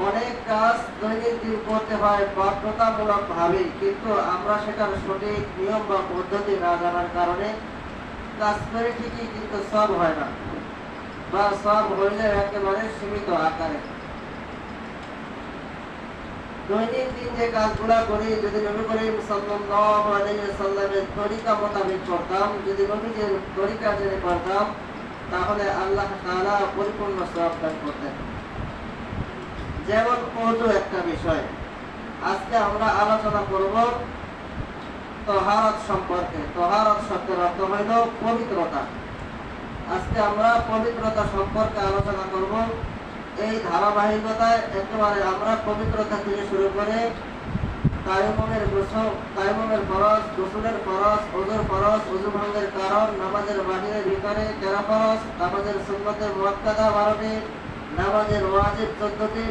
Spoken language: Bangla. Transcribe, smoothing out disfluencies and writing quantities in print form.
অনেক কাজ দৈনন্দিন করতে হয় বাধ্যতামূলক ভাবে, কিন্তু আমরা সেটার সঠিক নিয়ম বা পদ্ধতি না জানার কারণে কাজ করে ঠিকই কিন্তু সব হয় না, বা সব হইলে একেবারে সীমিত আকারে। দৈনন্দিন যে কাজগুলা করি, যদি নবী করিম সাল্লাল্লাহু আলাইহি ওয়াসাল্লামের তরিকা মোতাবেক করতাম, যদি নবীজির তরিকা জেনে করতাম, তাহলে আল্লাহ তাআলা পরিপূর্ণ সওয়াব দান করতেন। যেমন ওযু একটা বিষয়, আজকে আমরা আলোচনা করব তাহারাত সম্পর্কে। তাহারাত শব্দের অর্থ হইল পবিত্রতা। আজকে আমরা পবিত্রতা সম্পর্কে আলোচনা করব। এই ধারাবাহিকতায় একেবারে আমরা পবিত্রতা থেকে শুরু করে তায়াম্মুমের ফরজ, গোসলের ফরজ, ওযুর ফরজ, ওযু ভঙ্গের কারণ, নামাজের বাহিরে ভিতরে 13 ফরজ, নামাজের সুন্নতে মুআক্কাদা 12টি, নামাজের ওয়াজিব 14টি।